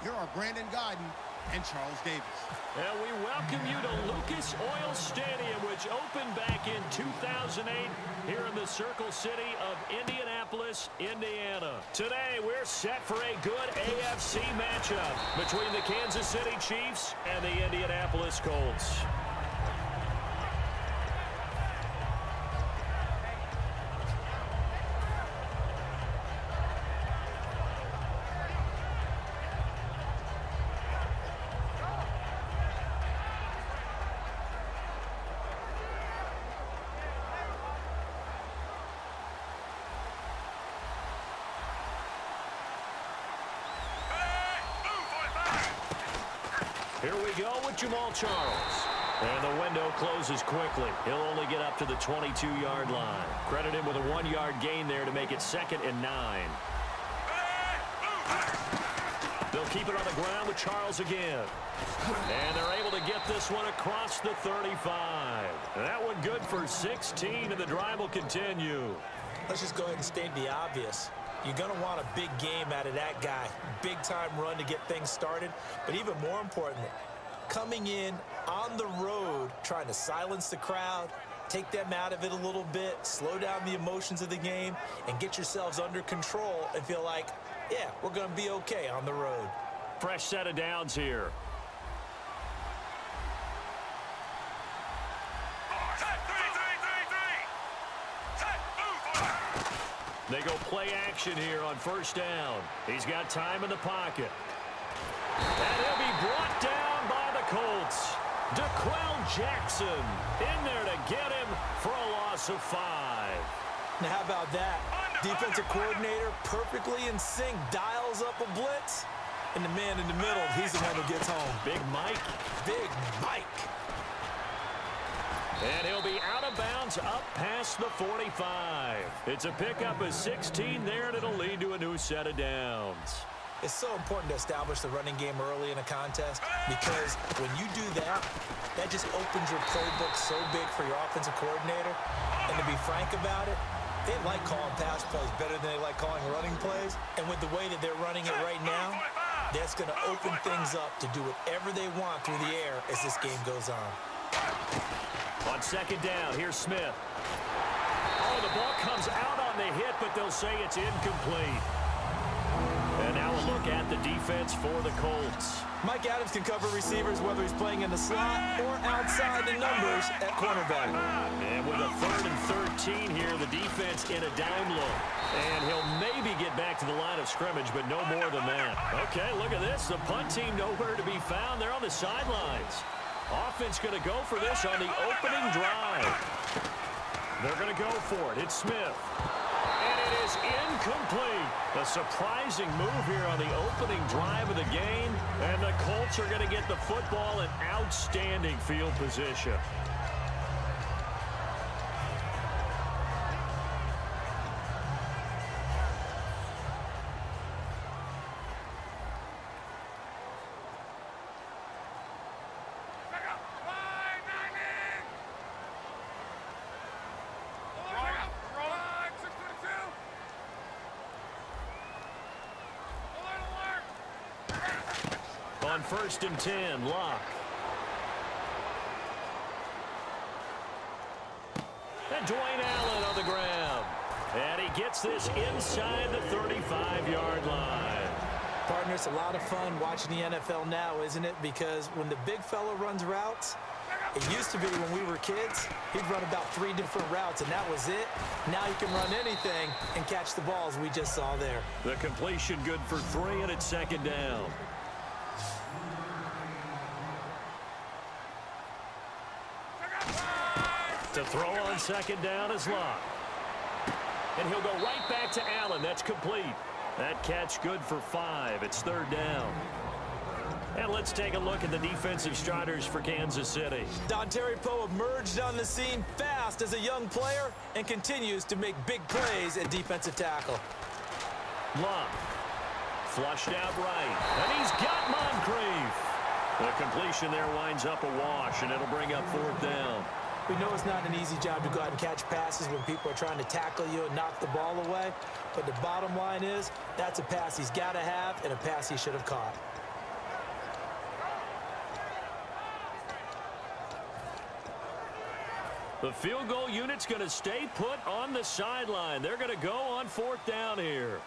Here are Brandon Godden and Charles Davis. And we welcome you to Lucas Oil Stadium, which opened back in 2008 here in the Circle City of Indianapolis, Indiana. Today, we're set for a good AFC matchup between the Kansas City Chiefs and the Indianapolis Colts. Here we go with Jamal Charles. And the window closes quickly. He'll only get up to the 22-yard line. Credit him with a 1-yard gain there to make it 2nd and 9. They'll keep it on the ground with Charles again. And they're able to get this one across the 35. That one good for 16, and the drive will continue. Let's just go ahead and state the obvious. You're going to want a big game out of that guy. Big-time run to get things started. But even more importantly, coming in on the road, trying to silence the crowd, take them out of it a little bit, slow down the emotions of the game, and get yourselves under control and feel like, yeah, we're going to be okay on the road. Fresh set of downs here. They go play action here on first down. He's got time in the pocket. And he'll be brought down by the Colts. DeQuell Jackson in there to get him for a loss of 5. Now, how about that? Defensive coordinator perfectly in sync, dials up a blitz. And the man in the middle, he's the one who gets home. Big Mike. Big Mike. And he'll be out of bounds up past the 45. It's a pickup of 16 there, and it'll lead to a new set of downs. It's so important to establish the running game early in a contest because when you do that, that just opens your playbook so big for your offensive coordinator. And to be frank about it, they like calling pass plays better than they like calling running plays. And with the way that they're running it right now, that's going to open things up to do whatever they want through the air as this game goes on. On second down, here's Smith. Oh, the ball comes out on the hit, but they'll say it's incomplete. And now a look at the defense for the Colts. Mike Adams can cover receivers whether he's playing in the slot or outside the numbers at cornerback. And with a 3rd and 13 here, the defense in a down look. And he'll maybe get back to the line of scrimmage, but no more than that. Okay, look at this. The punt team nowhere to be found. They're on the sidelines. Offense going to go for this on the opening drive. They're going to go for it. It's Smith. And it is incomplete. A surprising move here on the opening drive of the game. And the Colts are going to get the football in outstanding field position. On 1st and 10, Locke. And Dwayne Allen on the ground. And he gets this inside the 35-yard line. Partner, it's a lot of fun watching the NFL now, isn't it? Because when the big fella runs routes, it used to be when we were kids, he'd run about 3 different routes, and that was it. Now he can run anything and catch the balls we just saw there. The completion good for 3, and it's 2nd down. To throw on 2nd down is Locke. And he'll go right back to Allen. That's complete. That catch good for 5. It's 3rd down. And let's take a look at the defensive starters for Kansas City. Dontari Poe emerged on the scene fast as a young player and continues to make big plays at defensive tackle. Locke. Flushed out right. And he's got Moncrief. The completion there winds up a wash, and it'll bring up 4th down. We know it's not an easy job to go out and catch passes when people are trying to tackle you and knock the ball away. But the bottom line is, that's a pass he's got to have and a pass he should have caught. The field goal unit's going to stay put on the sideline. They're going to go on 4th down here.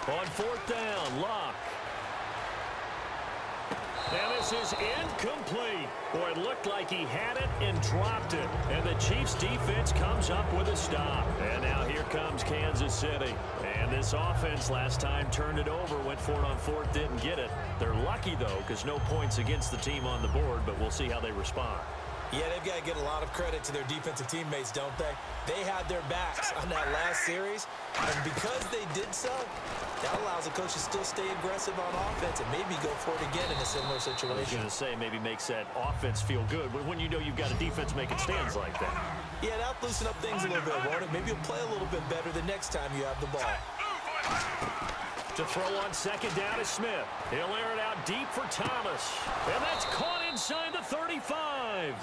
On 4th down, Luck. And this is incomplete. Boy, it looked like he had it and dropped it. And the Chiefs defense comes up with a stop. And now here comes Kansas City. And this offense last time turned it over, went for it on 4th, didn't get it. They're lucky, though, because no points against the team on the board, but we'll see how they respond. Yeah, they've got to get a lot of credit to their defensive teammates, don't they? They had their backs on that last series, and because they did so, that allows the coach to still stay aggressive on offense and maybe go for it again in a similar situation. I was going to say, maybe makes that offense feel good when you know you've got a defense making stands like that. Yeah, that'll loosen up things a little bit, won't it? Maybe you'll play a little bit better the next time you have the ball. To throw on 2nd down is Smith. He'll air it out deep for Thomas. And that's caught inside the 35.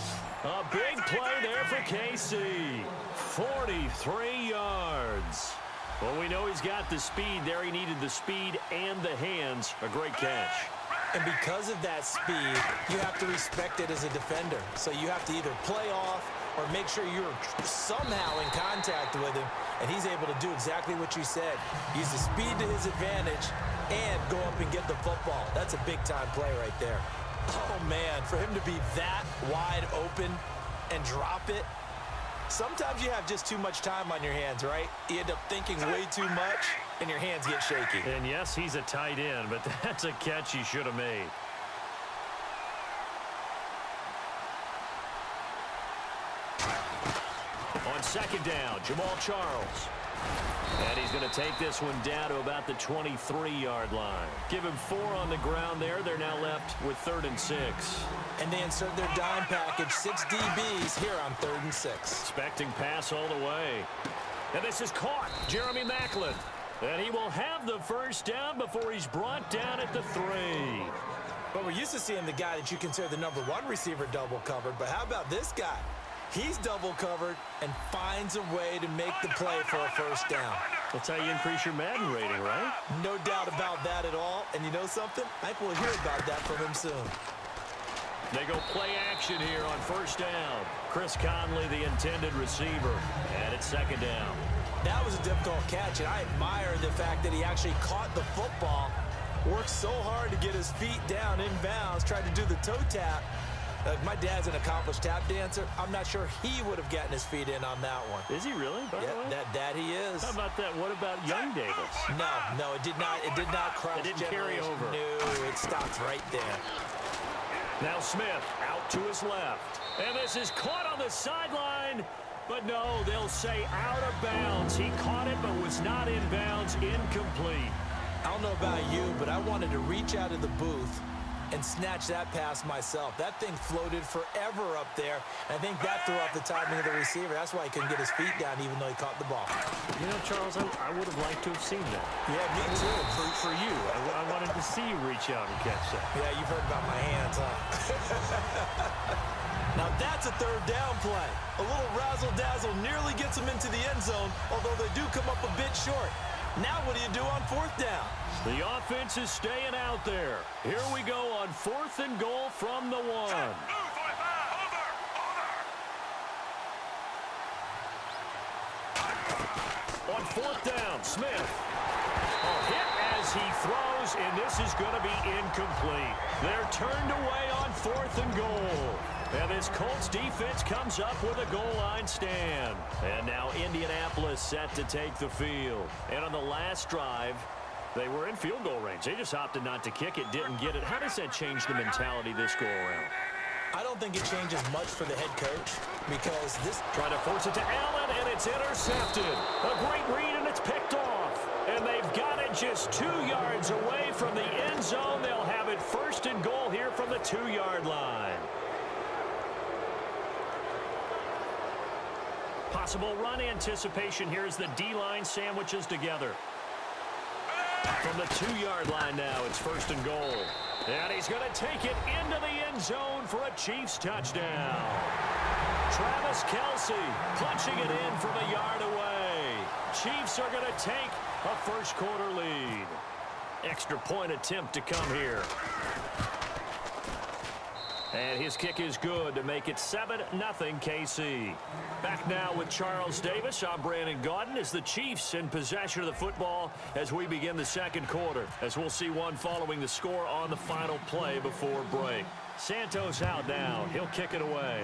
A big play there for KC. 43 yards. Well, we know he's got the speed there. He needed the speed and the hands. A great catch. And because of that speed, you have to respect it as a defender. So you have to either play off or make sure you're somehow in contact with him, and he's able to do exactly what you said. Use the speed to his advantage and go up and get the football. That's a big-time play right there. Oh, man, for him to be that wide open and drop it, sometimes you have just too much time on your hands, right? You end up thinking way too much, and your hands get shaky. And, yes, he's a tight end, but that's a catch he should have made. On 2nd down, Jamal Charles. And he's going to take this one down to about the 23-yard line. Give him 4 on the ground there. They're now left with 3rd and 6. And they insert their dime package, 6 DBs here on 3rd and 6. Expecting pass all the way. And this is caught. Jeremy Maclin. And he will have the 1st down before he's brought down at the 3. But we're used to seeing the guy that you consider the #1 receiver double covered. But how about this guy? He's double covered and finds a way to make the play for a 1st down. That's how you increase your Madden rating, right? No doubt about that at all. And you know something? I think we'll hear about that from him soon. They go play action here on 1st down. Chris Conley, the intended receiver. And it's 2nd down. That was a difficult catch, and I admire the fact that he actually caught the football, worked so hard to get his feet down in bounds, tried to do the toe tap. My dad's an accomplished tap dancer. I'm not sure he would have gotten his feet in on that one. Is he really? Yeah, that he is. How about that? What about young Davis? No, it did not cross. It didn't carry over. No, it stopped right there. Now Smith out to his left. And this is caught on the sideline. But no, they'll say out of bounds. He caught it but was not in bounds. Incomplete. I don't know about you, but I wanted to reach out of the booth and snatch that pass myself. That thing floated forever up there. I think that threw off the timing of the receiver. That's why he couldn't get his feet down even though he caught the ball. You know, Charles, I would have liked to have seen that. Yeah, me too. For you. I wanted to see you reach out and catch that. Yeah, you've heard about my hands, huh? Now that's a 3rd down play. A little razzle-dazzle nearly gets him into the end zone, although they do come up a bit short. Now what do you do on 4th down? The offense is staying out there. Here we go on 4th and goal from the 1. On 4th down, Smith. Hit as he throws, and this is going to be incomplete. They're turned away on 4th and goal. And this Colts defense comes up with a goal line stand. And now Indianapolis set to take the field. And on the last drive, they were in field goal range. They just opted not to kick it, didn't get it. How does that change the mentality this go around? I don't think it changes much for the head coach because this... Trying to force it to Allen, and it's intercepted. A great read, and it's picked off. And they've got it just 2 yards away from the end zone. They'll have it 1st and goal here from the 2-yard line. Possible run anticipation here as the D-line sandwiches together. From the 2-yard line now, it's 1st and goal. And he's going to take it into the end zone for a Chiefs touchdown. Travis Kelce punching it in from a yard away. Chiefs are going to take a 1st quarter lead. Extra point attempt to come here. And his kick is good to make it 7-0 KC. Back now with Charles Davis. I'm Brandon Gaudin as the Chiefs in possession of the football as we begin the second quarter. As we'll see one following the score on the final play before break. Santos out now. He'll kick it away.